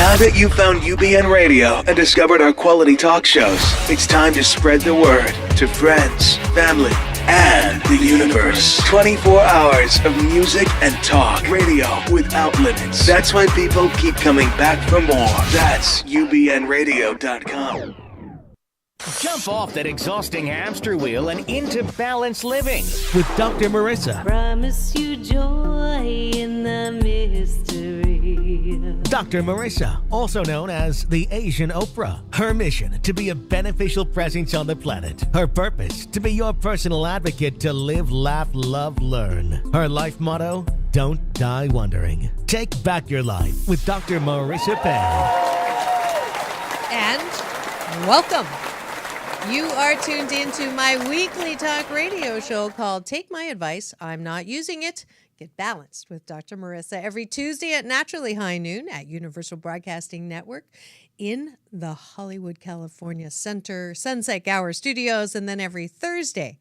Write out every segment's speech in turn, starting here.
Now that you've found UBN Radio and discovered our quality talk shows, it's time to spread the word to friends, family, and the universe. 24 hours of music and talk. Radio without limits. That's why people keep coming back for more. That's ubnradio.com. Jump off that exhausting hamster wheel and into balanced living with Dr. Marissa. Promise you joy in the mystery. Dr. Marissa, also known as the Asian Oprah. Her mission, to be a beneficial presence on the planet. Her purpose, to be your personal advocate to live, laugh, love, learn. Her life motto, don't die wondering. Take back your life with Dr. Marissa And welcome. You are tuned into my weekly talk radio show called Take My Advice, I'm Not Using It. Get Balanced with Dr. Marissa every Tuesday at naturally high noon at Universal Broadcasting Network in the Hollywood, California Center Sunset Gower Studios, and then every Thursday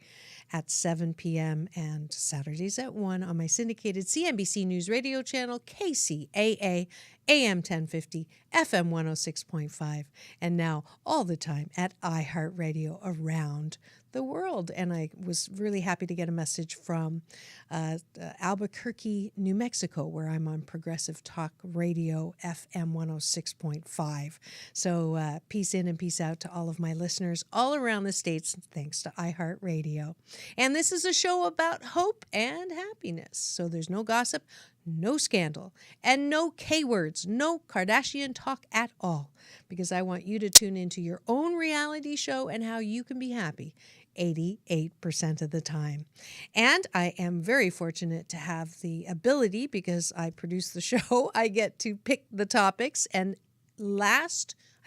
at 7 p.m. and Saturdays at 1 on my syndicated CNBC News radio channel, KCAA, AM 1050, FM 106.5, and now all the time at iHeartRadio around the world. And I was really happy to get a message from Albuquerque, New Mexico, where I'm on Progressive Talk Radio, FM 106.5. So peace in and peace out to all of my listeners all around the states, thanks to iHeartRadio. And this is a show about hope and happiness. So there's no gossip, no scandal, and no K-words, no Kardashian talk at all, because I want you to tune into your own reality show and how you can be happy 88% of the time. And I am very fortunate to have the ability, because I produce the show, I get to pick the topics. And I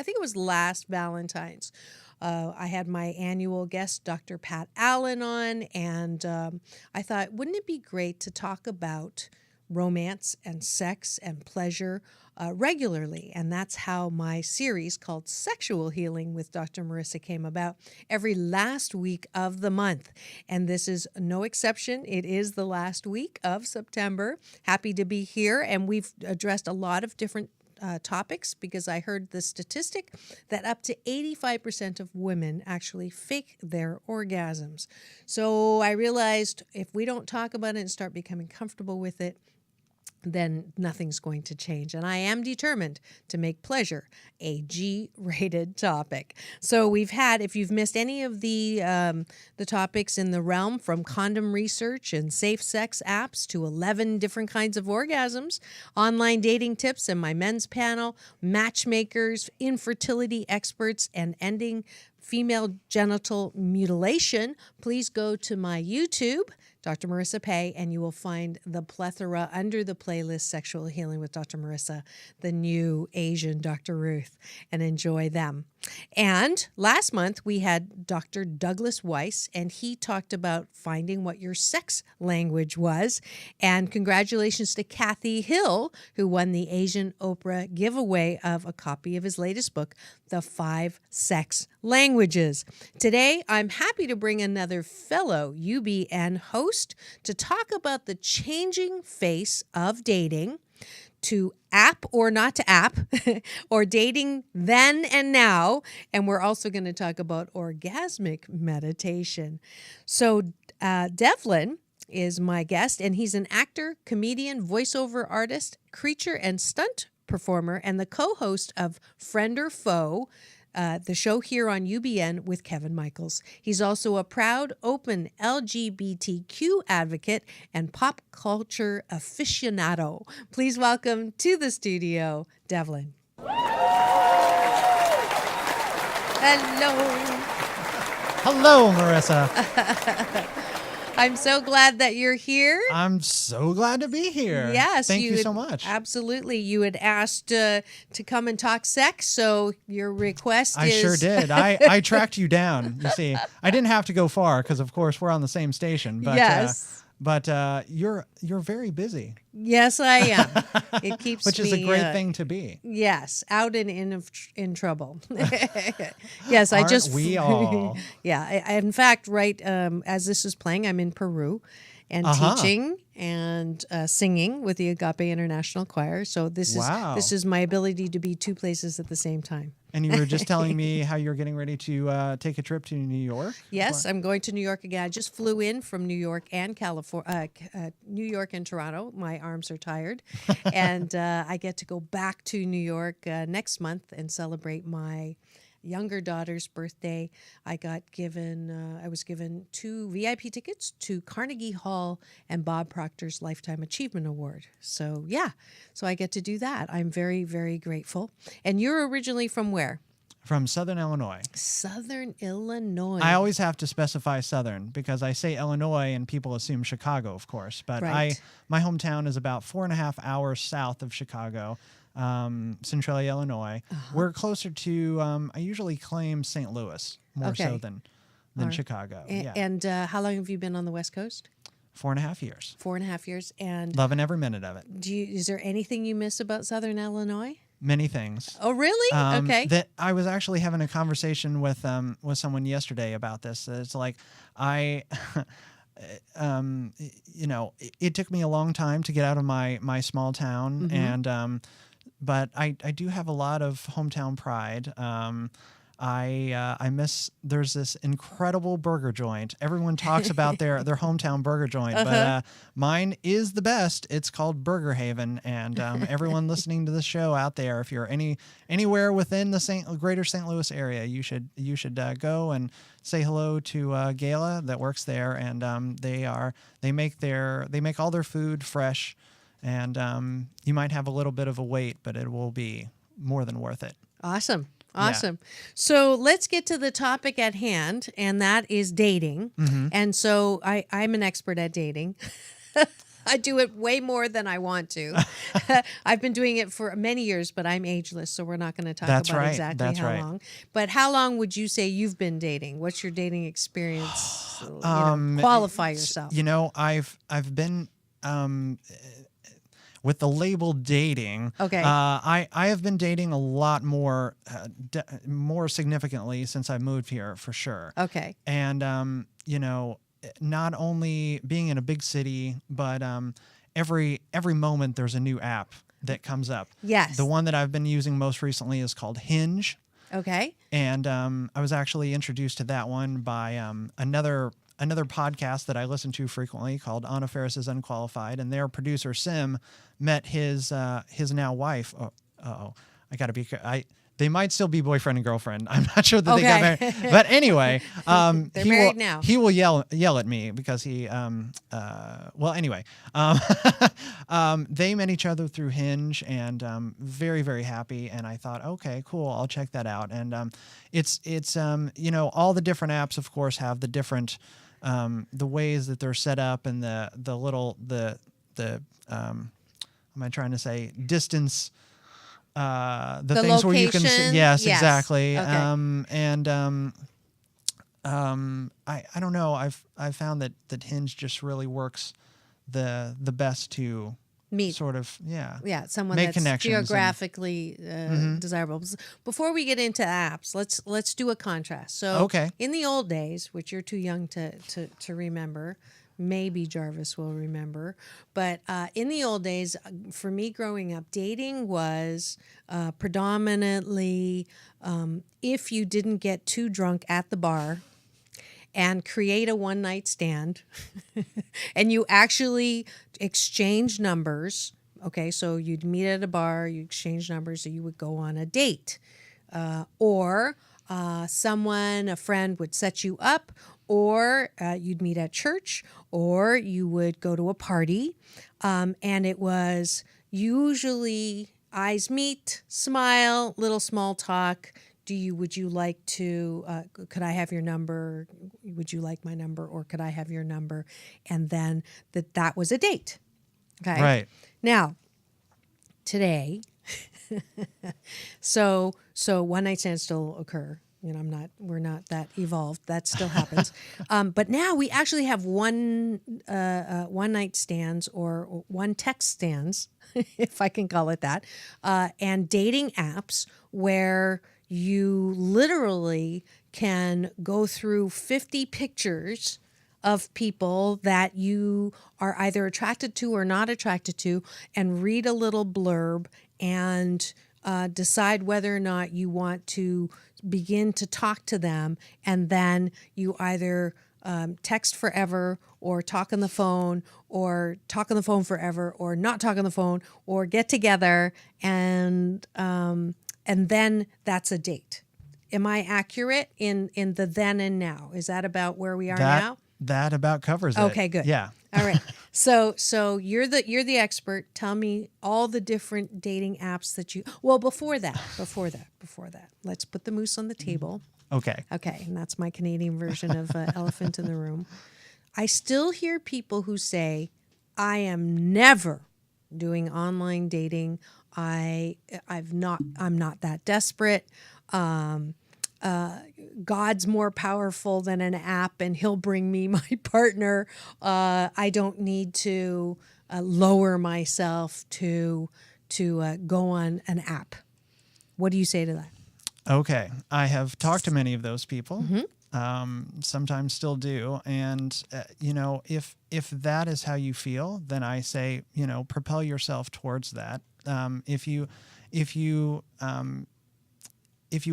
think it was last Valentine's, I had my annual guest, Dr. Pat Allen, on, and I thought, wouldn't it be great to talk about romance and sex and pleasure regularly? And that's how my series called Sexual Healing with Dr. Marissa came about, every last week of the month. And this is no exception. It is the last week of September. Happy to be here. And we've addressed a lot of different topics, because I heard the statistic that up to 85% of women actually fake their orgasms. So I realized if we don't talk about it and start becoming comfortable with it, then nothing's going to change. And I am determined to make pleasure a G-rated topic. So we've had, if you've missed any of the topics in the realm, from condom research and safe sex apps to 11 different kinds of orgasms, online dating tips, and my men's panel, matchmakers, infertility experts, and ending female genital mutilation, please go to my YouTube, Dr. Marissa Pay, and you will find the plethora under the playlist Sexual Healing with Dr. Marissa, the new Asian Dr. Ruth, and enjoy them. And last month we had Dr. Douglas Weiss, and he talked about finding what your sex language was. And congratulations to Kathy Hill, who won the Asian Oprah giveaway of a copy of his latest book, The 5 Sex Languages. Today, I'm happy to bring another fellow UBN host to talk about the changing face of dating, to app or not to app, or dating then and now. And we're also going to talk about orgasmic meditation. So Devlin is my guest, and he's an actor, comedian, voiceover artist, creature and stunt performer, and the co-host of Friend or Foe, the show here on UBN with Kevin Michaels. He's also a proud, open LGBTQ advocate and pop culture aficionado. Please welcome to the studio, Devlin. Hello. Hello, Marissa. I'm so glad that you're here. I'm so glad to be here. Yes. Thank you so much. Absolutely. You had asked to come and talk sex, so your request I sure did. I tracked you down. You see, I didn't have to go far because, of course, we're on the same station. But, yes. But you're very busy. Yes, I am. It keeps Which is a great thing to be. Yes, out and in trouble. Yes, Aren't we all? Yeah, in fact, right as this is playing, I'm in Peru and teaching and singing with the Agape International Choir. So Wow. this is my ability to be two places at the same time. And you were just telling me how you're getting ready to take a trip to New York. Yes, I'm going to New York again. I just flew in from New York and California, New York and Toronto. My arms are tired, and I get to go back to New York next month and celebrate my younger daughter's birthday. I was given 2 VIP tickets to Carnegie Hall and Bob Proctor's Lifetime Achievement Award. So yeah, so I get to do that. I'm very, very grateful. And you're originally from where? From Southern Illinois. Southern Illinois. I always have to specify Southern because I say Illinois and people assume Chicago, of course. But Right. my hometown is about 4.5 hours south of Chicago, Centralia, Illinois. We're closer to, I usually claim St. Louis more so Okay. than All right. Chicago. And, Yeah. and how long have you been on the West Coast? 4.5 years. 4.5 years. And Loving every minute of it. is there anything you miss about Southern Illinois? Many things. Oh, really? Okay. That I was actually having a conversation with someone yesterday about this. It's like it took me a long time to get out of my small town, and but I do have a lot of hometown pride. I miss. There's this incredible burger joint. Everyone talks about their hometown burger joint, but mine is the best. It's called Burger Haven, and everyone listening to this show out there, if you're anywhere within the greater St. Louis area, you should go and say hello to Gayla that works there, and they make all their food fresh, and you might have a little bit of a wait, but it will be more than worth it. Awesome. So let's get to the topic at hand, and that is dating. And so I'm an expert at dating. I do it way more than I want to. I've been doing it for many years, but I'm ageless, so we're not going to talk about exactly how long. But how long would you say you've been dating? What's your dating experience? Qualify yourself. I've been with the label dating. Okay. I have been dating a lot more significantly since I moved here, for sure. Okay. And not only being in a big city, but every moment there's a new app that comes up. Yes. The one that I've been using most recently is called Hinge. Okay. And I was actually introduced to that one by another podcast that I listen to frequently called Anna Ferris's Unqualified, and their producer Sim met his now wife. They might still be boyfriend and girlfriend. I'm not sure that they got married, but anyway, They're married now. He will yell at me because he they met each other through Hinge, and very, very happy. And I thought, okay, cool, I'll check that out. And it's all the different apps, of course, have the different the ways that they're set up, and the am I trying to say distance? The things where you can location? yes, Yes. exactly. Okay. I don't know. I've found that Hinge just really works the best to Meet. sort of Someone make that's connections and- geographically desirable. Before we get into apps, let's do a contrast. So Okay. in the old days, which you're too young to remember, maybe Jarvis will remember, but in the old days, for me growing up, dating was predominantly if you didn't get too drunk at the bar and create a one-night stand, and you actually exchange numbers. Okay, so you'd meet at a bar, you exchange numbers, so you would go on a date. Or a friend would set you up, or you'd meet at church, or you would go to a party. And it was usually eyes meet, smile, little small talk. Would you like to, could I have your number? Would you like my number? Or could I have your number? And then that was a date. Okay. Right. Now, today, so one night stands still occur. We're not that evolved. That still happens. But now we actually have one night stands or one text stands, if I can call it that, and dating apps where you literally can go through 50 pictures of people that you are either attracted to or not attracted to, and read a little blurb and decide whether or not you want to begin to talk to them, and then you either text forever or talk on the phone or talk on the phone forever or not talk on the phone or get together, and then that's a date. Am I accurate in the then and now? Is that about where we are now? That about covers it. Okay, good. Yeah. All right. So you're the expert. Tell me all the different dating apps that you. Well, before that, let's put the moose on the table. Okay. Okay, and that's my Canadian version of elephant in the room. I still hear people who say, "I am never doing online dating. I'm not that desperate. God's more powerful than an app, and He'll bring me my partner. I don't need to lower myself to go on an app." What do you say to that? Okay. I have talked to many of those people. Mm-hmm. Sometimes still do. And, if that is how you feel, then I say, propel yourself towards that. If you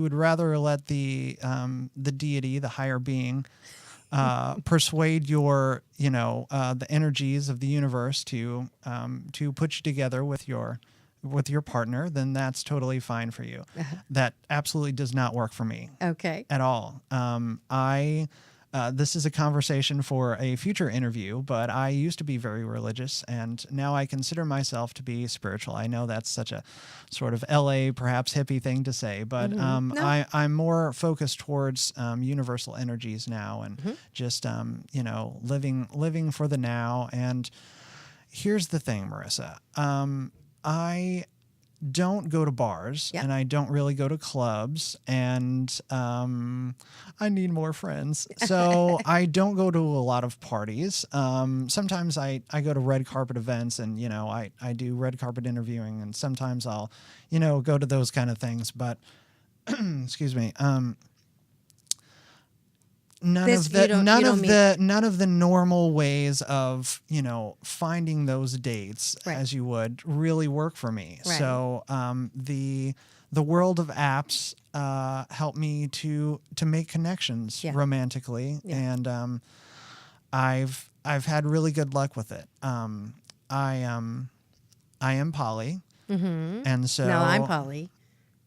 would rather let the deity, the higher being, persuade your, the energies of the universe to put you together with your partner, then that's totally fine for you. Uh-huh. That absolutely does not work for me. Okay. At all. This is a conversation for a future interview, but I used to be very religious, and now I consider myself to be spiritual. I know that's such a sort of LA, perhaps hippie thing to say, but No. I'm more focused towards universal energies now, and just living for the now. And here's the thing, Marissa. I don't go to bars, Yep. and I don't really go to clubs, and I need more friends. So I don't go to a lot of parties. Sometimes I go to red carpet events, and, I do red carpet interviewing, and sometimes I'll, go to those kind of things. But, excuse me, none of the normal ways of finding those dates, Right. as you would, really work for me. Right. So the world of apps help me to make connections romantically, and I've had really good luck with it. I am poly, and so No, I'm Polly.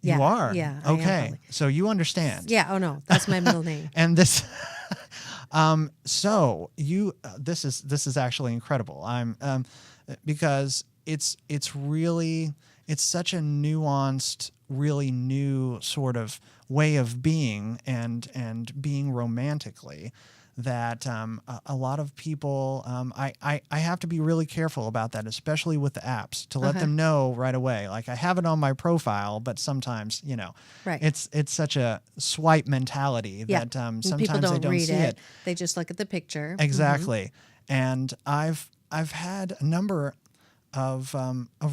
You are? Yeah. I am Okay. Polly. So you understand. Yeah. Oh no, that's my middle name. And this, so you, this is actually incredible. Because it's such a nuanced, really new sort of way of being and being romantically, that a lot of people, I have to be really careful about that, especially with the apps, to let them know right away. Like, I have it on my profile, but sometimes, Right. it's such a swipe mentality that sometimes people they don't don't read see it. it. They just look at the picture. Exactly. And I've had a number of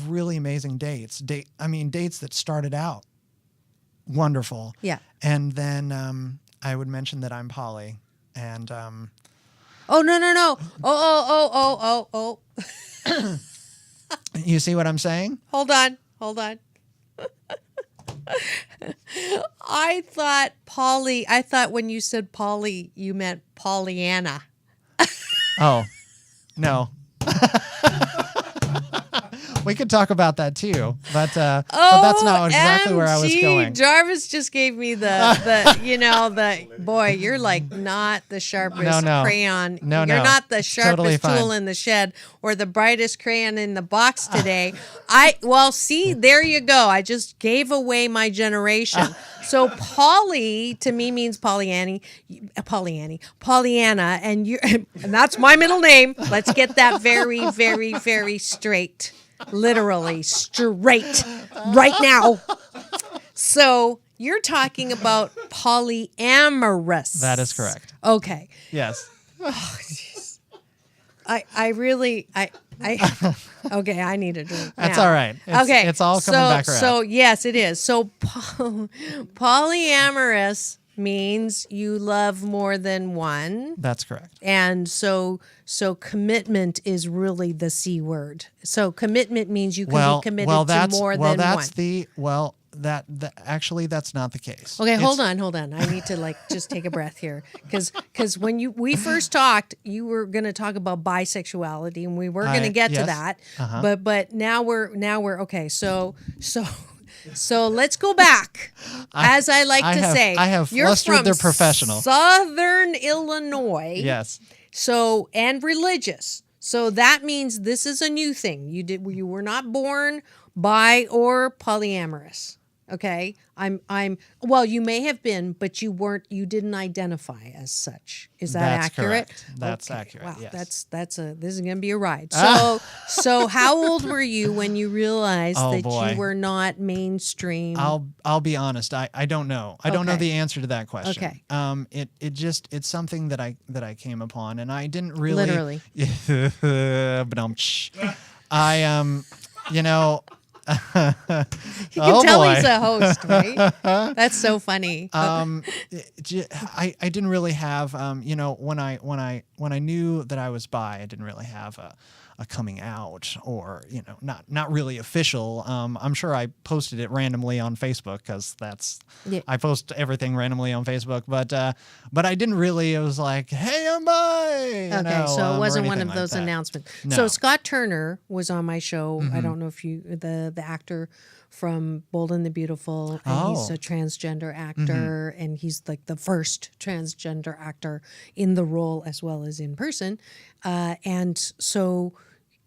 really amazing dates. Dates that started out wonderful. Yeah. And then I would mention that I'm poly. And Oh no. Oh. you see what I'm saying? Hold on. I thought when you said Polly, you meant Pollyanna. Oh, no. We could talk about that too, but that's not exactly where I was going. Jarvis just gave me the boy, you're like not the sharpest crayon. No, you're not the Totally sharpest tool fine. in the shed or the brightest crayon in the box today. See, there you go. I just gave away my generation. So Polly to me means Pollyanna, and that's my middle name. Let's get that very, very, very straight. Literally straight right now. So you're talking about polyamorous. That is correct. Okay. Yes. Okay, I need a drink. That's now. all right. It's all coming back around. So yes, it is. So polyamorous means you love more than one. That's correct. And so commitment is really the C word. So commitment means you can be committed to more than one. Actually, that's not the case. Okay, hold on. I need to just take a breath here, because when we first talked, you were going to talk about bisexuality, and we were going to get to that. But now we're okay. So let's go back. As I like to say, I have flustered the professional. Southern Illinois. Yes. So, and religious. So that means this is a new thing. You were not born bi or polyamorous. Okay. Well, you may have been, but you didn't identify as such. Is that accurate? Correct. That's accurate. Wow. Yes. This is going to be a ride. So how old were you when you realized you were not mainstream? I'll be honest. I don't know. I don't know the answer to that question. Okay. It's something that I came upon, and I didn't really Literally. You know, you can tell he's a host, right? That's so funny. I didn't really have, when I knew that I was bi, I didn't really have a coming out, or not really official. I'm sure I posted it randomly on Facebook, because I post everything randomly on Facebook, but I didn't really. It was like, hey, I'm bi. So it wasn't one of those announcements. No. So Scott Turner was on my show. I don't know if the actor from Bold and the Beautiful, and he's a transgender actor, and he's like the first transgender actor in the role as well as in person, and so.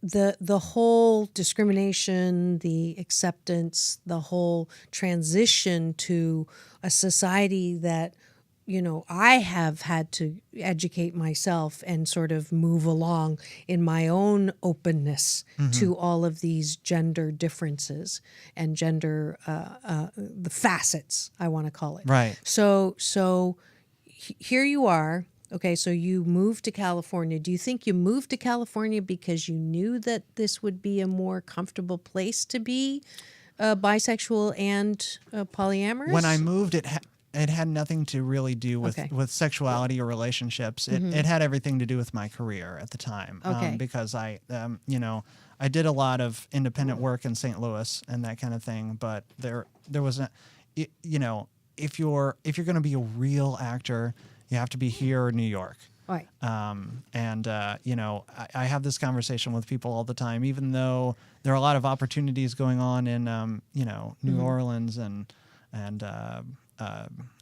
The whole discrimination, the acceptance, the whole transition to a society that, I have had to educate myself and sort of move along in my own openness to all of these gender differences and gender, the facets, I want to call it. Right. So here you are. Okay, so you moved to California. Do you think you moved to California because you knew that this would be a more comfortable place to be bisexual and polyamorous? When I moved, it had nothing to really do with sexuality or relationships. It had everything to do with my career at the time. Because I did a lot of independent work in St. Louis and that kind of thing. But there was if you're going to be a real actor, you have to be here in New York. Right. I have this conversation with people all the time, even though there are a lot of opportunities going on in, New Orleans and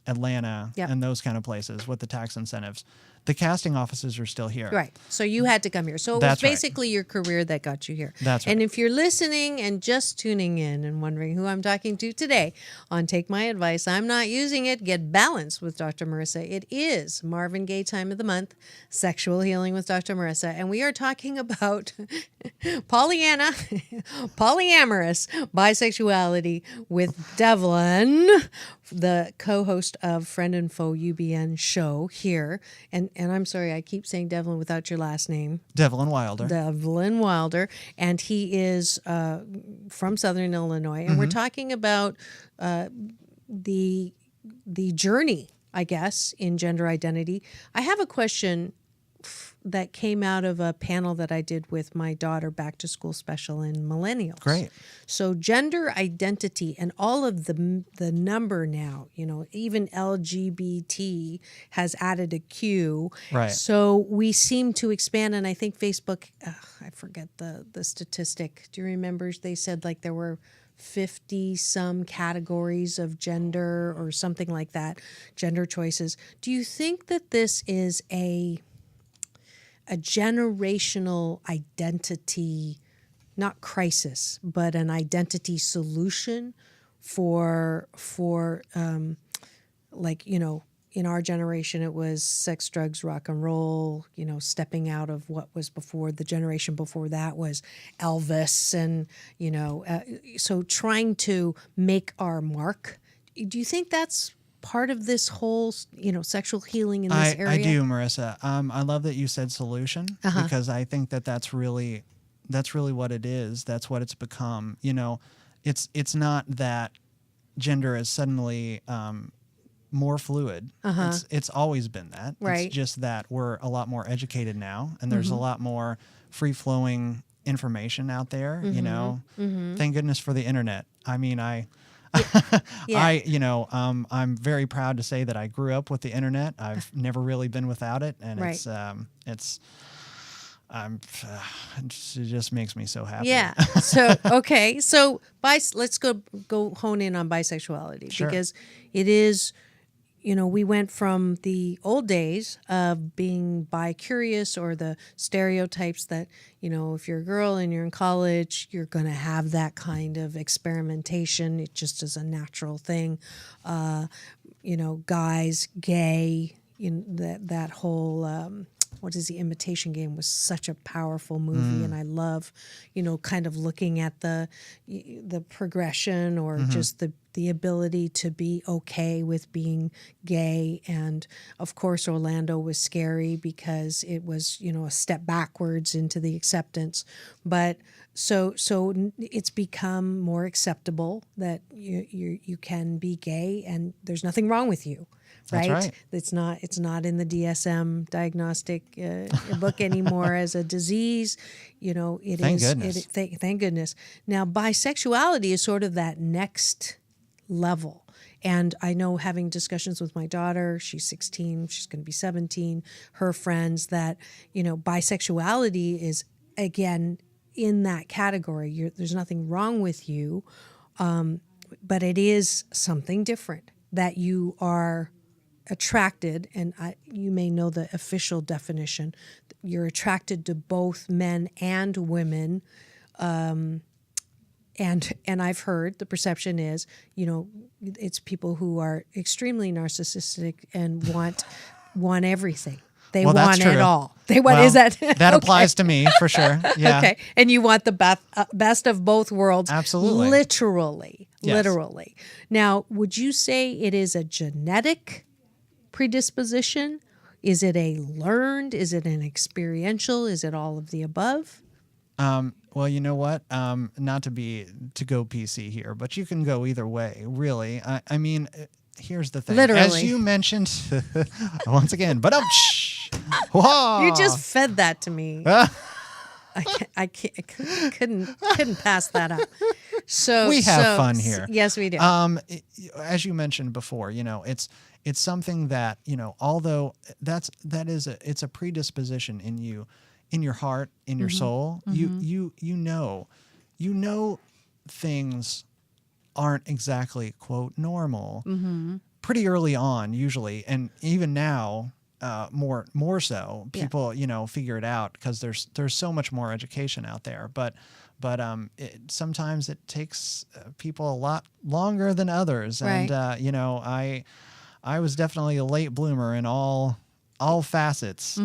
Atlanta and those kind of places with the tax incentives. The casting offices are still here. Right. So you had to come here. So it was basically your career that got you here. That's right. And if you're listening and just tuning in and wondering who I'm talking to today on Take My Advice, I'm not using it, Get Balanced with Dr. Marissa. It is Marvin Gaye time of the month, Sexual Healing with Dr. Marissa. And we are talking about Pollyanna, polyamorous bisexuality with Devlin, the co-host of Friend and Foe UBN show here. And I'm sorry, I keep saying Devlin without your last name. Devlin Wilder. Devlin Wilder. And he is from Southern Illinois. And we're talking about the journey, I guess, in gender identity. I have a question that came out of a panel that I did with my daughter back to school special in millennials. Great. So gender identity and all of the number now, even LGBT has added a Q. Right. So we seem to expand, and I think Facebook, I forget the statistic. Do you remember they said like there were 50 some categories of gender or something like that, gender choices. Do you think that this is a generational identity, not crisis, but an identity solution for in our generation, it was sex, drugs, rock and roll, stepping out of what was before. The generation before that was Elvis and, so trying to make our mark. Do you think that's part of this whole, sexual healing in this area? I do, Marissa. I love that you said solution because I think that's really what it is. That's what it's become. It's not that gender is suddenly more fluid. It's always been that. Right. It's just that we're a lot more educated now, and there's a lot more free-flowing information out there, you know. Thank goodness for the internet. I mean, I'm very proud to say that I grew up with the internet. I've never really been without it, and Right. it just makes me so happy. Yeah. So okay. So let's go hone in on bisexuality Sure. because it is, you know, we went from the old days of being bi-curious or the stereotypes that, you know, if you're a girl and you're in college, you're going to have that kind of experimentation. It just is a natural thing. You know, guys, gay, that whole, what is the Imitation Game was such a powerful movie, and I love, you know, kind of looking at the progression or just the ability to be okay with being gay. And of course, Orlando was scary because it was, you know, a step backwards into the acceptance. But so it's become more acceptable that you can be gay and there's nothing wrong with you. Right? That's right. It's not in the DSM diagnostic book anymore as a disease. You know, it Thank is. goodness. Thank goodness. Now, bisexuality is sort of that next level. And I know, having discussions with my daughter, she's 16, she's going to be 17, her friends, that, you know, bisexuality is, again, in that category. There's nothing wrong with you, but it is something different, that you are attracted, and you may know the official definition, you're attracted to both men and women. And I've heard the perception is, you know, it's people who are extremely narcissistic and want everything. They Well, that's want it true. all. Well, Is that? That Okay. applies to me for sure. Yeah. Okay. And you want the best of both worlds. Absolutely. Literally. Yes. Literally. Now, would you say it is a genetic predisposition? Is it a learned? Is it an experiential? Is it all of the above? Well, you know what? Not to go PC here, but you can go either way, really. I mean, here's the thing. Literally. As you mentioned, once again, but You just fed that to me. I couldn't pass that up. So we have fun here. Yes, we do. As you mentioned before, you know, it's something that, you know, although it's a predisposition in you, in your heart, in your soul, you know things aren't exactly, quote, normal pretty early on, usually, and even now, more so, people you know, figure it out because there's so much more education out there. But sometimes it takes people a lot longer than others, Right. and you know, I was definitely a late bloomer in all facets,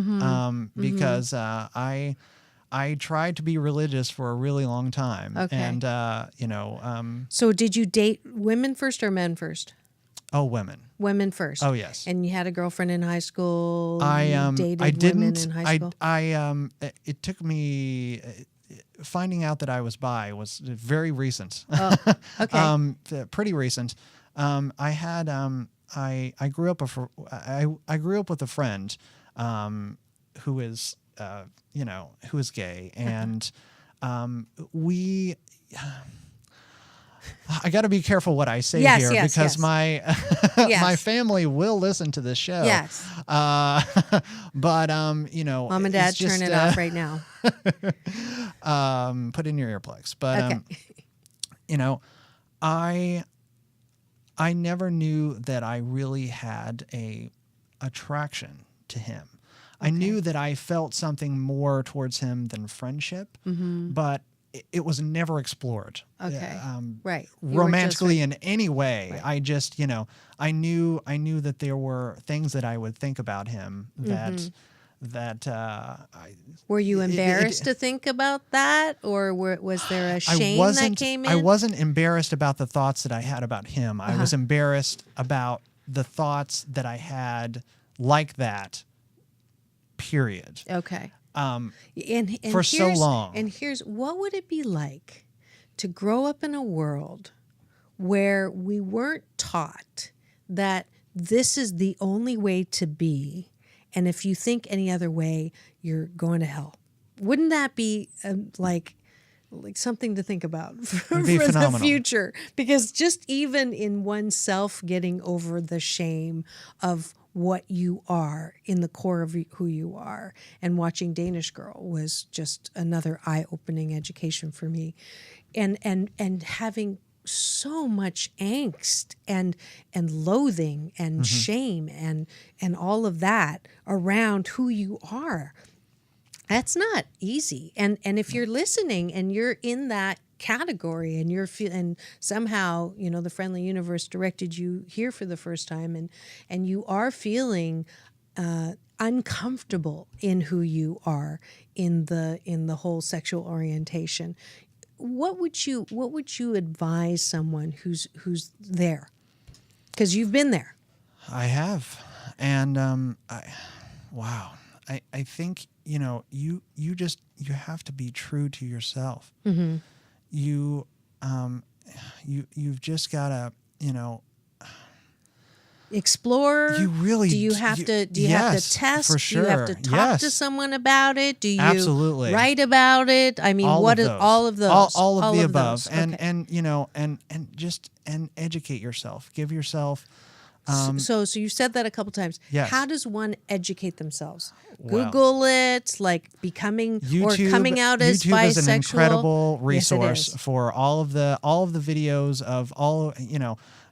because I tried to be religious for a really long time. Okay. And you know, so did you date women first or men first? women. Women first. Oh, yes. And you had a girlfriend in high school. I dated I didn't. women in high school. It took me. Finding out that I was bi was very recent. Oh, okay. Pretty recent. I had I grew up I grew up with a friend who is you know, who is gay, and we. I got to be careful what I say here, because my my family will listen to this show. Yes. But you know, Mom and Dad, it's just, turn it off right now. Put in your earplugs. But Okay. you know, I never knew that I really had a attraction to him. I knew that I felt something more towards him than friendship, but it was never explored. Okay. Right. You were Romantically in any way. Right. I just, you know, I knew that there were things that I would think about him that Were you embarrassed to think about that, or was there a shame that came in? I wasn't embarrassed about the thoughts that I had about him. I was embarrassed about the thoughts that I had like that, period. Okay. And For so long. And here's what would it be like to grow up in a world where we weren't taught that this is the only way to be, and if you think any other way, you're going to hell. Wouldn't that be like something to think about for the future? Because just even in oneself getting over the shame of what you are in the core of who you are, and watching Danish Girl was just another eye-opening education for me, and having so much angst and loathing and shame and all of that around who you are. That's not easy. And if you're listening and you're in that category and and somehow, the friendly universe directed you here for the first time, and you are feeling uncomfortable in who you are in the whole sexual orientation, what would you advise someone who's there? Because you've been there. I have. And I think, you have to be true to yourself. Mm-hmm. You've just got to, explore. You really do. You have to test? For sure. Do you have to talk to someone about it? Do you Absolutely. write about it? I mean, all of the above? And okay. and educate yourself. Give yourself. So you said that a couple times. Yes. How does one educate themselves? Well, Google it, like becoming YouTube, or coming out as YouTube bisexual. is an incredible resource Yes, for all of the videos of all,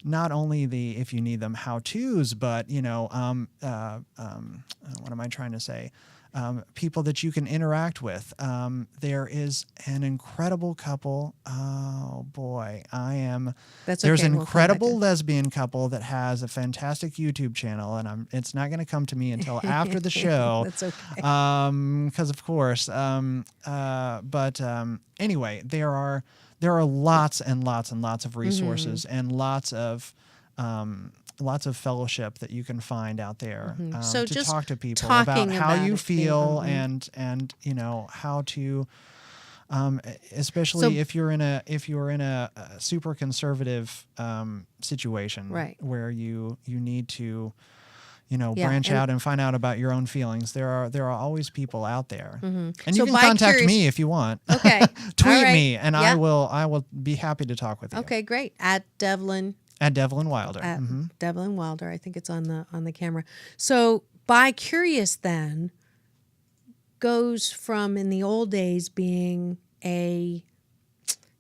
not only the, if you need them, how-tos, but what am I trying to say? People that you can interact with. There is an incredible couple. Oh boy, there's an incredible lesbian couple that has a fantastic YouTube channel, and it's not going to come to me until after the show. That's okay. Because of course. Anyway, there are lots and lots and lots of resources and lots of fellowship that you can find out there so to just talk to people about how you feel mm-hmm. and how to especially if you're in a super conservative situation, right, where you need to branch out and find out about your own feelings. There are always people out there, mm-hmm. and you can contact me if you want. Okay, tweet me, and I will be happy to talk with you. Okay, great. At Devlin Wilder. Devlin Wilder. I think it's on the camera. So bi-curious then goes from, in the old days, being a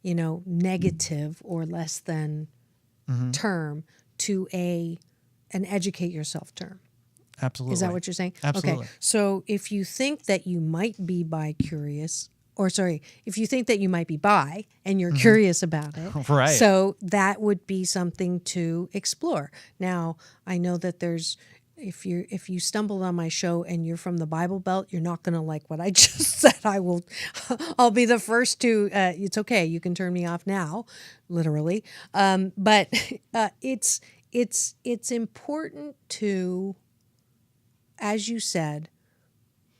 negative or less than term to an educate yourself term. Absolutely. Is that what you're saying? Absolutely. Okay. So if you think that you might be bi-curious, if you think that you might be bi and you're curious about it, right. So that would be something to explore. Now, I know that if you stumbled on my show and you're from the Bible Belt, you're not going to like what I just said. I'll be the first to. It's okay. You can turn me off now, literally. But it's important to, as you said,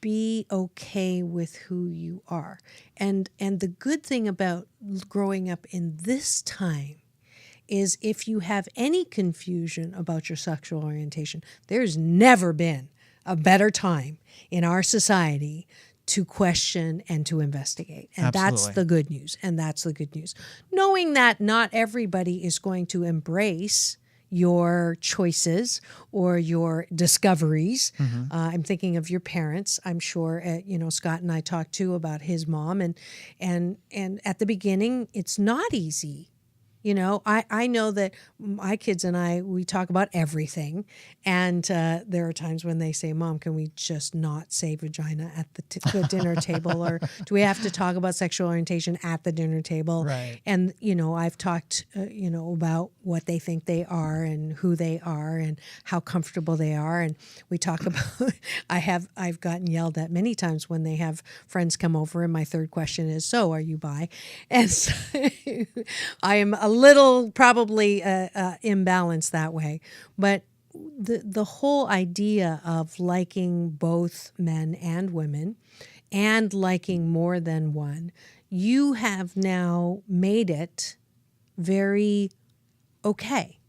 be okay with who you are. And the good thing about growing up in this time is, if you have any confusion about your sexual orientation, there's never been a better time in our society to question and to investigate. And Absolutely. That's the good news. And that's the good news. Knowing that not everybody is going to embrace your choices or your discoveries. I'm thinking of your parents. I'm sure, Scott and I talked too about his mom, and at the beginning, it's not easy. I know that my kids and we talk about everything. And there are times when they say, Mom, can we just not say vagina at the dinner table? Or do we have to talk about sexual orientation at the dinner table? Right. And, I've talked, about what they think they are and who they are and how comfortable they are. And we talk about, I've gotten yelled at many times when they have friends come over, and my third question is, so are you bi? And so I am a little probably imbalanced that way, but the whole idea of liking both men and women and liking more than one, you have now made it very okay.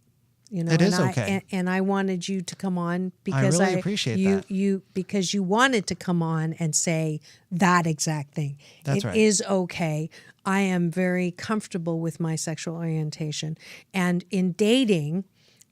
You know, It is and okay. And I wanted you to come on because really appreciate that. Because you wanted to come on and say that exact thing. That's It right. is okay. I am very comfortable with my sexual orientation, and in dating,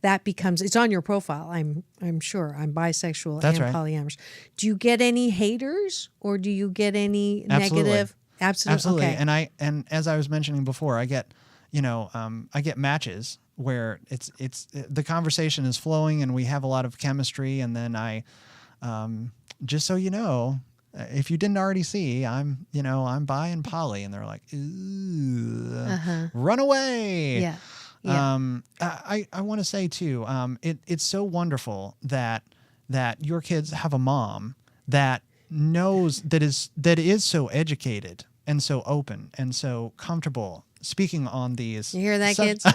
that becomes, it's on your profile. I'm sure I'm bisexual That's and right. polyamorous. Do you get any haters or do you get any Absolutely. negative? Absolutely. Absolutely. Okay. And as I was mentioning before, I get, I get matches where it's the conversation is flowing and we have a lot of chemistry. And then I, just so you know, if you didn't already see, I'm bi and poly, and they're like, ooh, run away. Yeah. Yeah. I want to say too, it's so wonderful that your kids have a mom that knows that is so educated and so open and so comfortable speaking on these. You hear that, kids?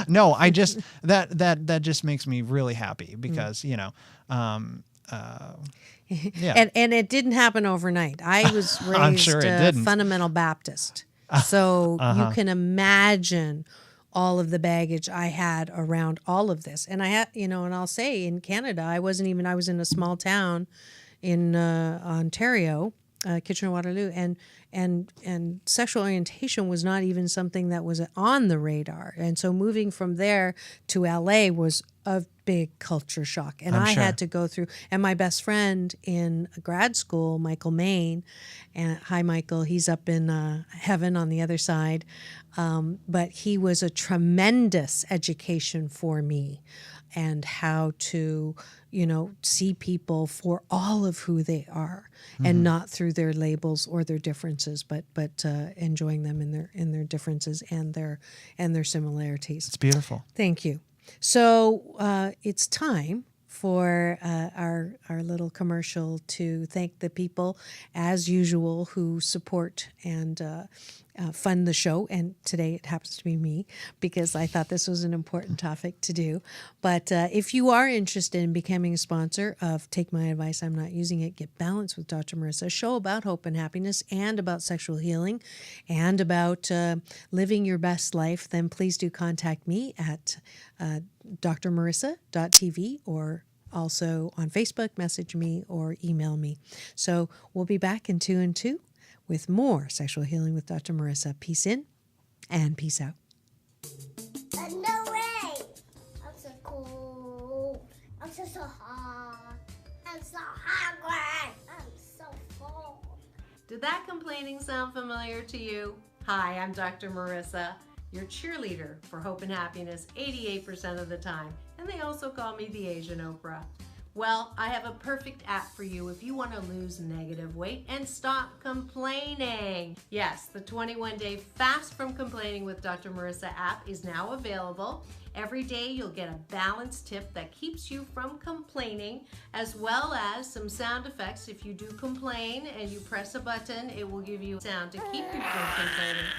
No, I just that just makes me really happy because yeah. And it didn't happen overnight. I was raised I'm sure it didn't. fundamental Baptist. So you can imagine all of the baggage I had around all of this. And I had, and I'll say in Canada, I was in a small town in Ontario, Kitchener-Waterloo, and sexual orientation was not even something that was on the radar. And so moving from there to LA was a big culture shock. And I had to go through, and my best friend in grad school, Michael Main, and hi Michael, he's up in heaven on the other side, but he was a tremendous education for me, and how to, see people for all of who they are, and not through their labels or their differences, but enjoying them in their differences and their similarities. It's beautiful. Thank you. So it's time for our little commercial to thank the people, as usual, who support and fund the show. And today it happens to be me, because I thought this was an important topic to do. But if you are interested in becoming a sponsor of Take My Advice, I'm Not Using It, Get Balanced with Dr. Marissa, a show about hope and happiness and about sexual healing and about living your best life, then please do contact me at drmarissa.tv, or also on Facebook, message me or email me. So we'll be back in 2 and 2 with more Sexual Healing with Dr. Marissa. Peace in and peace out. No way! I'm so cool. I'm so hot. I'm so hungry. I'm so full. Did that complaining sound familiar to you? Hi, I'm Dr. Marissa, your cheerleader for hope and happiness 88% of the time. And they also call me the Asian Oprah. Well, I have a perfect app for you if you want to lose negative weight and stop complaining. Yes, the 21-day Fast from Complaining with Dr. Marissa app is now available. Every day you'll get a balanced tip that keeps you from complaining, as well as some sound effects. If you do complain and you press a button, it will give you sound to keep you from complaining.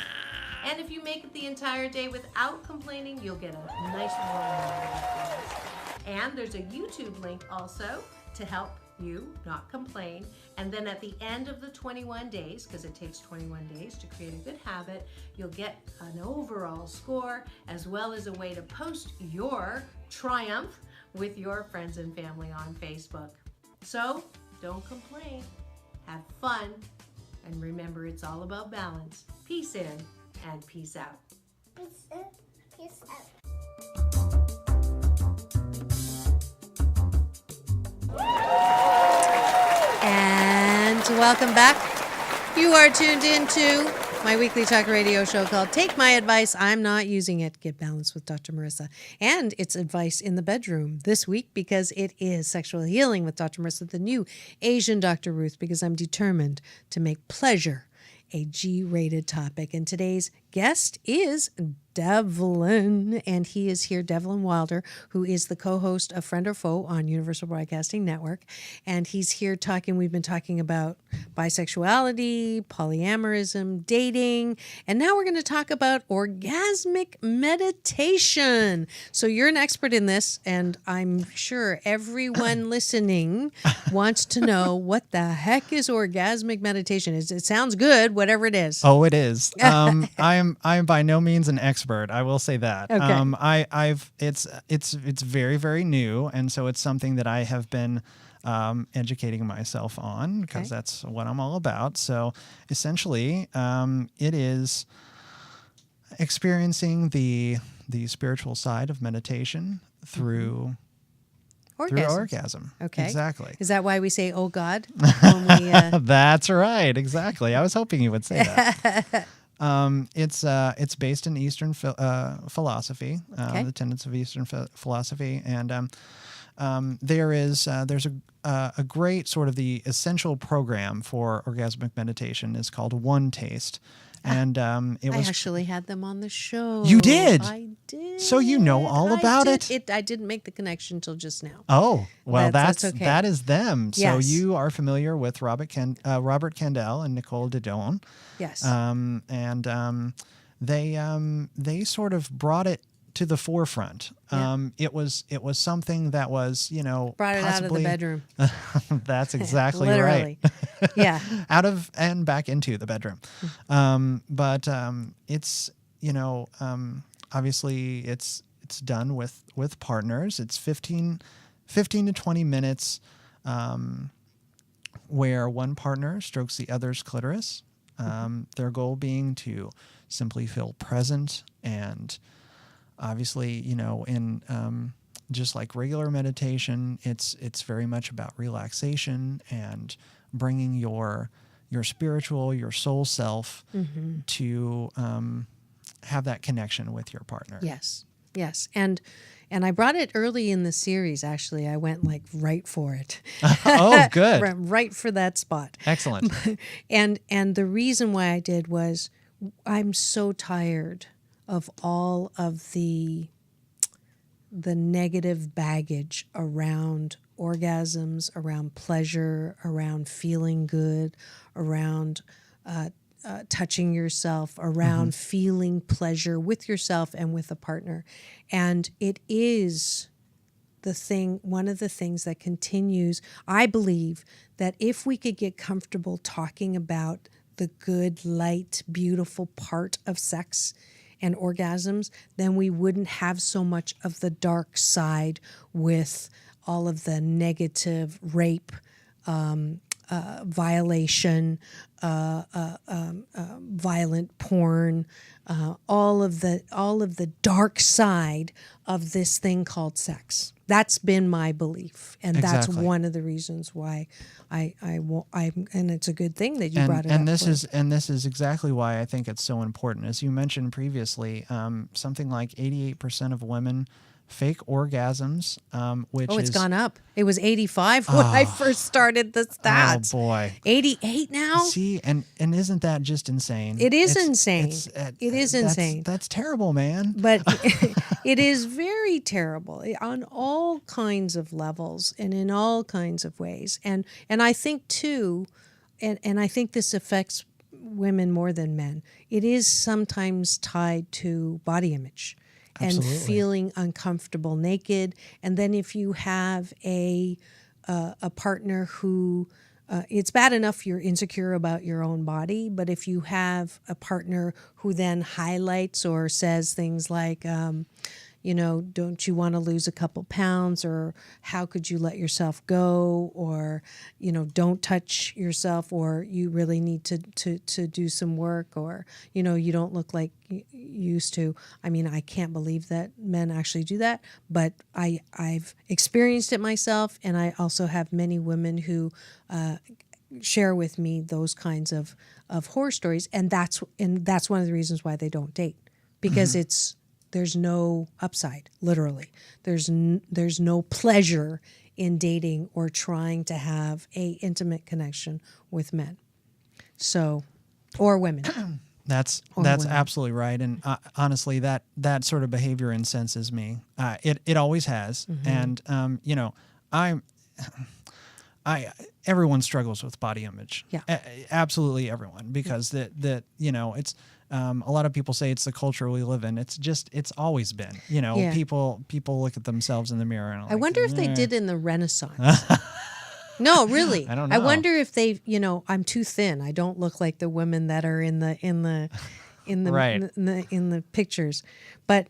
And if you make it the entire day without complaining, you'll get a nice warm experience. And there's a YouTube link also to help you not complain. And then at the end of the 21 days, because it takes 21 days to create a good habit, you'll get an overall score, as well as a way to post your triumph with your friends and family on Facebook. So don't complain, have fun, and remember, it's all about balance. Peace in and peace out. Peace in, peace out. And welcome back. You are tuned into my weekly talk radio show called Take My Advice, I'm Not Using It, Get Balanced with Dr. Marissa. And it's advice in the bedroom this week, because it is Sexual Healing with Dr. Marissa, the new Asian Dr. Ruth, because I'm determined to make pleasure a G-rated topic. And today's guest is Devlin, and he is here, Devlin Wilder, who is the co-host of Friend or Foe on Universal Broadcasting Network. And he's here we've been talking about bisexuality, polyamorism, dating, and now we're going to talk about orgasmic meditation. So you're an expert in this, and I'm sure everyone listening wants to know what the heck is orgasmic meditation. It sounds good, whatever it is. Oh, it is. I am by no means an expert expert. I will say that. Okay. It's very, very new, and so it's something that I have been educating myself on, because that's what I'm all about. So essentially, it is experiencing the spiritual side of meditation through orgasm. Okay. Exactly. Is that why we say, "Oh God"? When we, That's right. Exactly. I was hoping you would say that. It's based in Eastern philosophy, the tenets of Eastern philosophy, and there's a great sort of the essential program for orgasmic meditation is called One Taste. And I actually had them on the show. You did? I did. So you know all about it? I didn't make the connection until just now. Oh, well, that's okay. that is them. Yes. So you are familiar with Robert Kendall and Nicole Dedone. Yes. They sort of brought it to the forefront. It was something that was, brought it out of the bedroom. That's exactly Literally. right. Yeah. Out of and back into the bedroom. But it's, obviously it's done with partners. It's 15 to 20 minutes where one partner strokes the other's clitoris. Their goal being to simply feel present, and obviously, in just like regular meditation, it's very much about relaxation and bringing your spiritual, your soul self to have that connection with your partner. Yes. And I brought it early in the series, actually. I went like right for it. Oh, good. Right for that spot. Excellent. And the reason why I did was I'm so tired of all of the negative baggage around orgasms, around pleasure, around feeling good, around touching yourself, around feeling pleasure with yourself and with a partner. And it is one of the things that continues. I believe that if we could get comfortable talking about the good, light, beautiful part of sex and orgasms, then we wouldn't have so much of the dark side with all of the negative rape, violation, violent porn, all of the dark side of this thing called sex. That's been my belief, and that's one of the reasons why and it's a good thing that you brought it up. And this is exactly why I think it's so important. As you mentioned previously, something like 88% of women fake orgasms, which it's gone up. It was 85 when I first started the stats. Oh boy, 88 now. See, and isn't that just insane? It is insane. It is insane. That's terrible, man. But it is very terrible on all kinds of levels and in all kinds of ways. And I think too, and I think this affects women more than men. It is sometimes tied to body image. Absolutely. And feeling uncomfortable naked. And then if you have a partner who, it's bad enough you're insecure about your own body, but if you have a partner who then highlights or says things like, don't you want to lose a couple pounds, or how could you let yourself go, or, don't touch yourself, or you really need to do some work, or, you don't look like you used to. I mean, I can't believe that men actually do that, but I've experienced it myself, and I also have many women who share with me those kinds of horror stories, and that's one of the reasons why they don't date, because there's no upside, literally. There's no pleasure in dating or trying to have a intimate connection with men, or women. That's absolutely right. And honestly, that sort of behavior incenses me. It always has. And everyone struggles with body image. Yeah, absolutely everyone, because it's. A lot of people say it's the culture we live in. It's always been, people look at themselves in the mirror. And I wonder if they did in the Renaissance. No, really. I don't know. I wonder if they, I'm too thin. I don't look like the women that are in the in the Right. in the pictures. But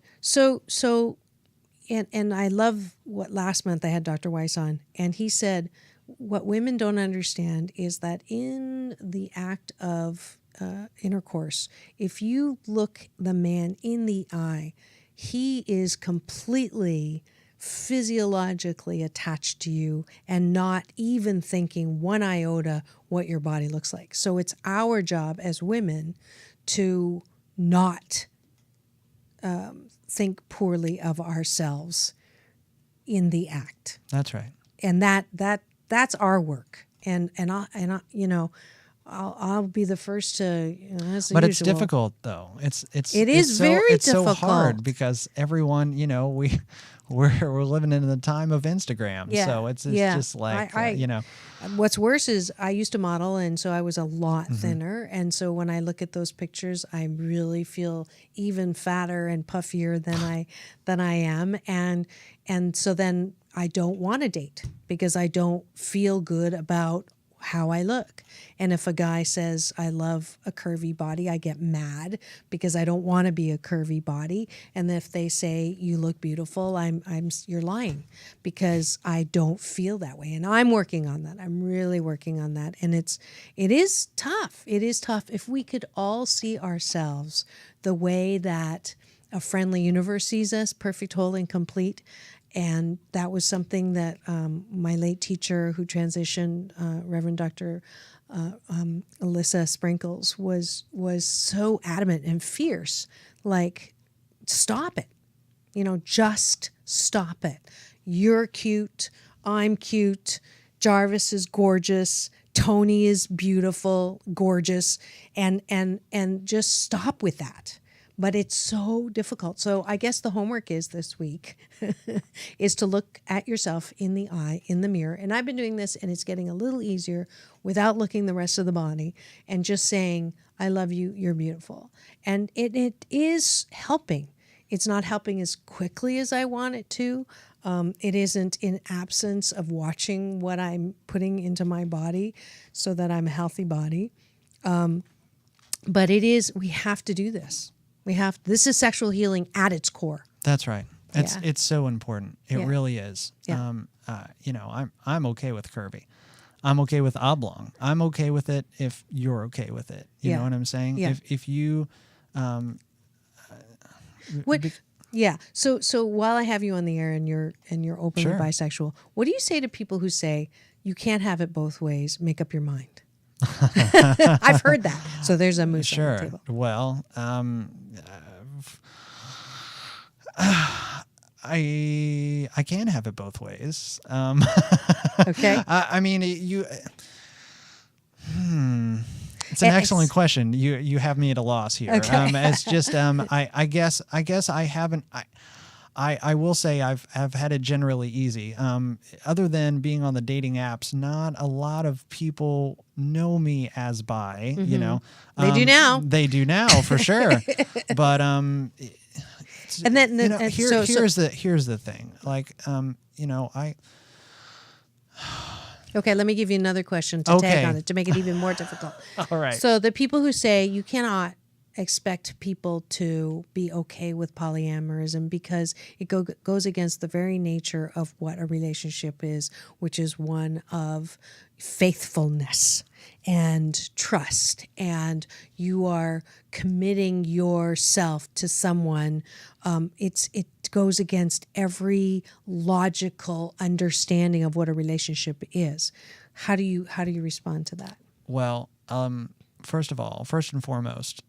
and I love what last month I had Dr. Weiss on, and he said what women don't understand is that in the act of intercourse, if you look the man in the eye, he is completely physiologically attached to you and not even thinking one iota what your body looks like. So it's our job as women to not think poorly of ourselves in the act. That's right. And that's our work. And I you know, I'll be the first to, you know, as But usual. it's difficult though. It is very it's difficult. so hard because everyone, you know, we're living in the time of Instagram. Yeah. So it's Yeah. just like I you know. What's worse is I used to model, and so I was a lot Mm-hmm. thinner. And so when I look at those pictures, I really feel even fatter and puffier than I am. And so then I don't want to date because I don't feel good about how I look. And if a guy says I love a curvy body, I get mad because I don't want to be a curvy body. And if they say you look beautiful, you're lying because I don't feel that way. And I'm working on that. I'm really working on that. And it is tough. It is tough. If we could all see ourselves the way that a friendly universe sees us, perfect, whole, and complete. And that was something that my late teacher who transitioned, Reverend Dr. Alyssa Sprinkles, was so adamant and fierce. Like, stop it. You know, just stop it. You're cute. I'm cute. Jarvis is gorgeous. Tony is beautiful, gorgeous. And just stop with that. But it's so difficult. So I guess the homework is this week is to look at yourself in the eye, in the mirror. And I've been doing this, and it's getting a little easier without looking the rest of the body and just saying, I love you, you're beautiful. And it is helping. It's not helping as quickly as I want it to. It isn't in absence of watching what I'm putting into my body so that I'm a healthy body. But it is, we have to do this. This is sexual healing at its core. That's right. It's so important. It really is. Yeah. You know, I'm okay with curvy. I'm okay with oblong. I'm okay with it if you're okay with it. You know what I'm saying? Yeah. If you So while I have you on the air and you're openly Sure. bisexual, what do you say to people who say you can't have it both ways? Make up your mind. I've heard that. So there's a moose on the table. Well, I can have it both ways. Okay. I mean, it's an excellent question. You have me at a loss here. Okay. It's just I guess I haven't. I will say I've had it generally easy. Other than being on the dating apps, not a lot of people know me as bi. You know, They do now. They do now for sure. But And then you know, and here's the thing. Like you know, okay, let me give you another question to tag on it to make it even more difficult. All right. So the people who say you cannot expect people to be okay with polyamorism because it goes against the very nature of what a relationship is, which is one of faithfulness and trust, and you are committing yourself to someone. It goes against every logical understanding of what a relationship is. How do you respond to that? Well, first and foremost,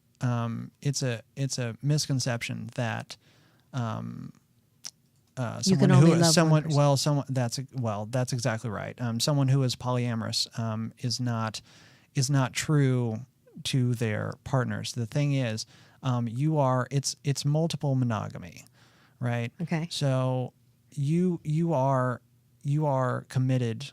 it's a misconception that You can only love one person. that's exactly right. Someone who is polyamorous is not true to their partners. The thing is, it's multiple monogamy, right? Okay. So you are committed.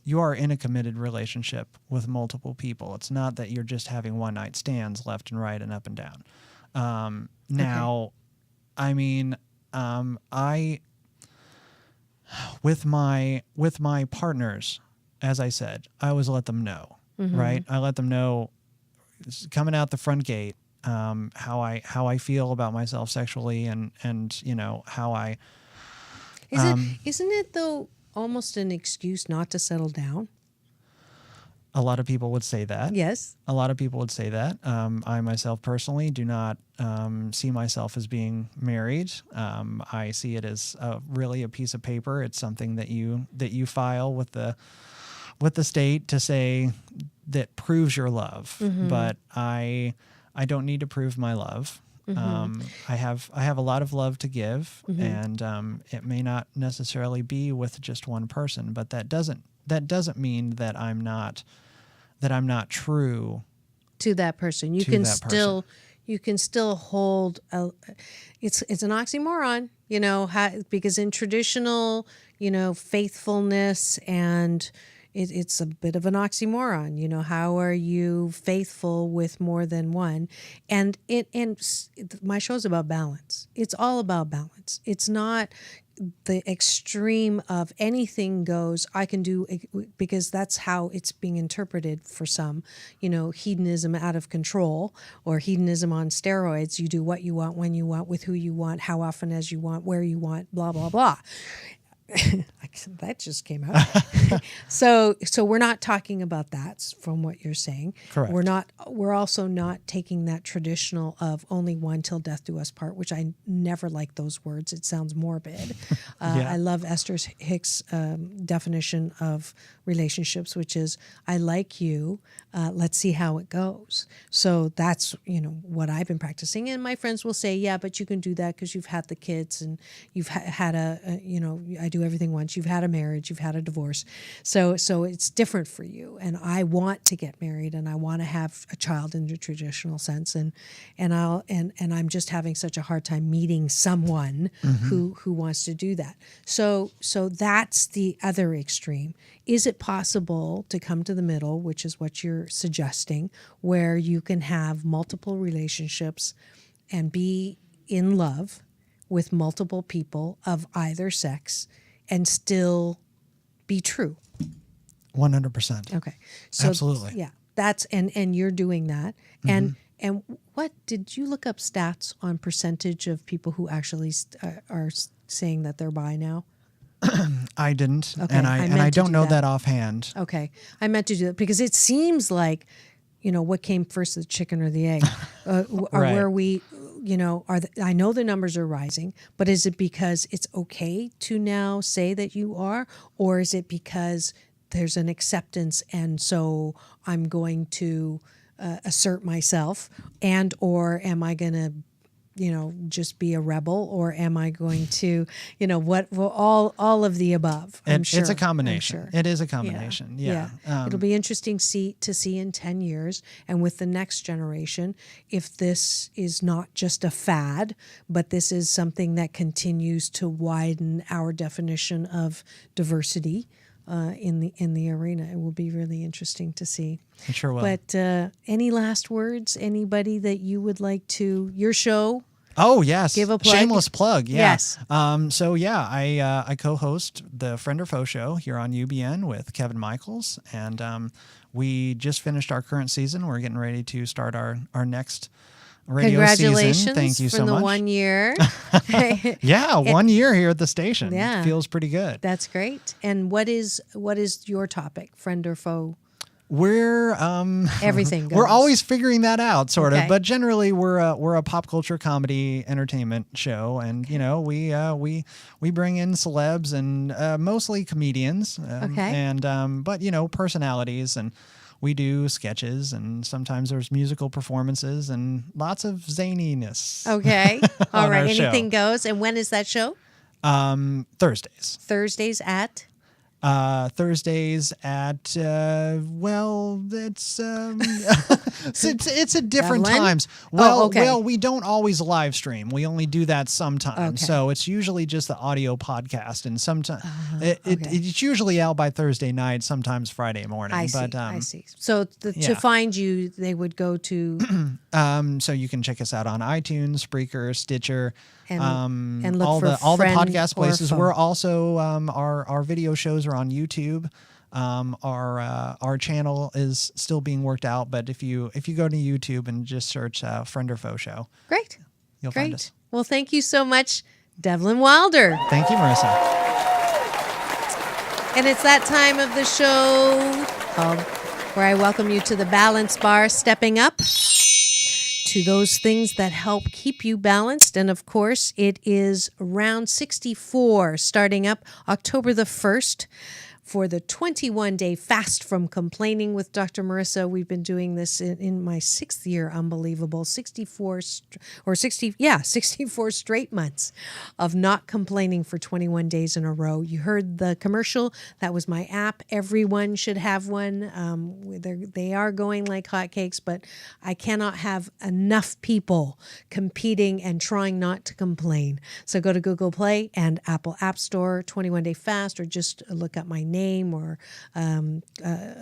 You are in a committed relationship with multiple people. It's not that you're just having one night stands left and right and up and down. Now, I mean, with my partners, as I said, I always let them know, right? I let them know coming out the front gate. how I feel about myself sexually, and you know how I. Isn't it though almost an excuse not to settle down? A lot of people would say that. Yes. A lot of people would say that. I myself personally do not see myself as being married. I see it as really a piece of paper. It's something that you file with the state to say that proves your love. Mm-hmm. But I don't need to prove my love. Mm-hmm. I have a lot of love to give, Mm-hmm. and it may not necessarily be with just one person, but that doesn't mean that I'm not true To that person, you to can that still you can still hold it's an oxymoron, you know, because in traditional, you know, faithfulness, and it's a bit of an oxymoron, you know, how are you faithful with more than one? And my show's about balance. It's all about balance. It's not the extreme of anything goes, I can do, because that's how it's being interpreted for some, you know, hedonism out of control, or hedonism on steroids. You do what you want, when you want, with who you want, how often as you want, where you want, blah, blah, blah. That just came out. So we're not talking about that from what you're saying. Correct. We're also not taking that traditional of only one till death do us part, which I never like those words. It sounds morbid. Yeah. I love Esther Hicks' definition of relationships, which is, I like you, let's see how it goes. So that's, you know, what I've been practicing. And my friends will say, yeah, but you can do that because you've had the kids, and you've had you know, I do everything once. You've had a marriage, you've had a divorce. So it's different for you. And I want to get married, and I want to have a child in the traditional sense. And I'm just having such a hard time meeting someone who wants to do that. So that's the other extreme. Is it possible to come to the middle, which is what you're suggesting, where you can have multiple relationships and be in love with multiple people of either sex and still be true? 100%. Okay. So Absolutely. yeah, that's, and you're doing that. And what, did you look up stats on percentage of people who actually are saying that they're bi now? I didn't, Okay, and I I meant to don't do know that. that offhand. Okay. I meant to do that because it seems like, you know, what came first, the chicken or the egg? Or Right. where we, you know, I know the numbers are rising, but is it because it's okay to now say that you are, or is it because there's an acceptance, and so I'm going to assert myself, and or am I going to, you know, just be a rebel, or am I going to, you know, all of the above? It's a combination. I'm sure. It is a combination. Yeah. It'll be interesting to see in 10 years, and with the next generation, if this is not just a fad, but this is something that continues to widen our definition of diversity in the arena. It will be really interesting to see. It sure will. But any last words? Anybody that you would like to, your show? Oh, yes. Give a plug. Shameless plug. Yeah. Yes. So yeah, I co-host the Friend or Foe show here on UBN with Kevin Michaels, and we just finished our current season. We're getting ready to start our next radio Congratulations season. Thank you for so the much. 1 year. Yeah, 1 year here at the station. Yeah. Feels pretty good. That's great. And what is your topic, friend or foe? We're Everything goes. We're always figuring that out, sort Okay. of. But generally, we're a pop culture comedy entertainment show, and you know, we bring in celebs and mostly comedians, Okay. and but you know, personalities, and we do sketches, and sometimes there's musical performances and lots of zaniness. Okay. All on right. our show. Anything goes. And when is that show? Thursdays. Thursdays at? Thursdays at well, it's it's at different Devlin? times. Oh, okay. Well, we don't always live stream. We only do that sometimes. Okay. So it's usually just the audio podcast, and sometimes okay. it's usually out by Thursday night, sometimes Friday morning. I see. But I see. So to yeah. find you, they would go to so you can check us out on iTunes, Spreaker, Stitcher, and look all for the Friend podcast or places. Foe. We're also our video shows are on YouTube. Our channel is still being worked out, but if you go to YouTube and just search Friend or Foe Show, Great. you'll find us. Well, thank you so much, Devlin Wilder. Thank you, Marissa. And it's that time of the show called where I welcome you to the Balance Bar, stepping up to those things that help keep you balanced. And of course, it is round 64, starting up October the 1st. For the 21-day fast from complaining with Dr. Marissa. We've been doing this in my 6th year, unbelievable, 64 straight months of not complaining for 21 days in a row. You heard the commercial. That was my app. Everyone should have one. They are going like hotcakes, but I cannot have enough people competing and trying not to complain. So go to Google Play and Apple App Store, 21-day fast, or just look up my name or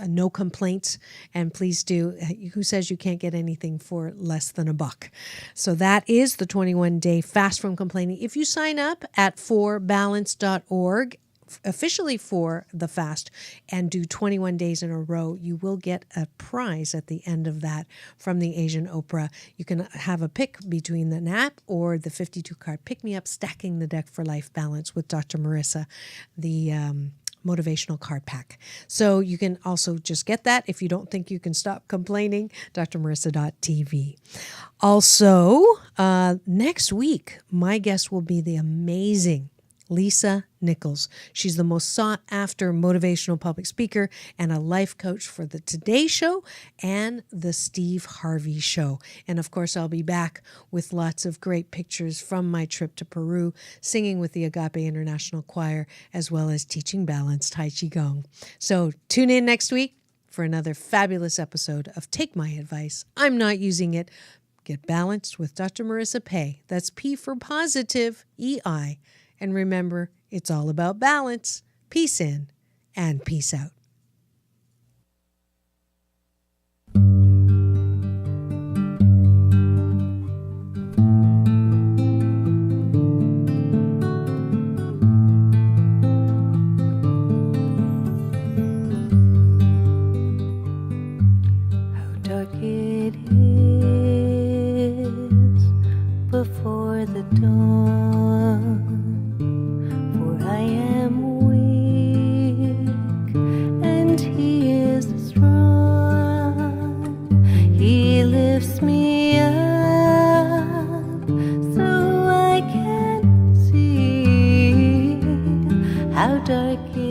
no complaints, and please do. Who says you can't get anything for less than $1? So that is the 21-day fast from complaining. If you sign up at forbalance.org officially for the fast and do 21 days in a row, you will get a prize at the end of that from the Asian Oprah. You can have a pick between the nap or the 52-card pick-me-up, Stacking the Deck for Life Balance with Dr. Marissa, the motivational card pack. So you can also just get that if you don't think you can stop complaining, drmarissa.tv. Also, next week, my guest will be the amazing Lisa Nichols. She's the most sought-after motivational public speaker and a life coach for the Today Show and the Steve Harvey Show. And of course, I'll be back with lots of great pictures from my trip to Peru, singing with the Agape International Choir, as well as teaching balanced Tai Chi Gong. So tune in next week for another fabulous episode of Take My Advice. I'm not using it. Get balanced with Dr. Marissa Pei. That's P for positive, EI. And remember, it's all about balance. Peace in and peace out. How dark it is before the dawn. I am weak, and He is strong. He lifts me up so I can see how dark it is.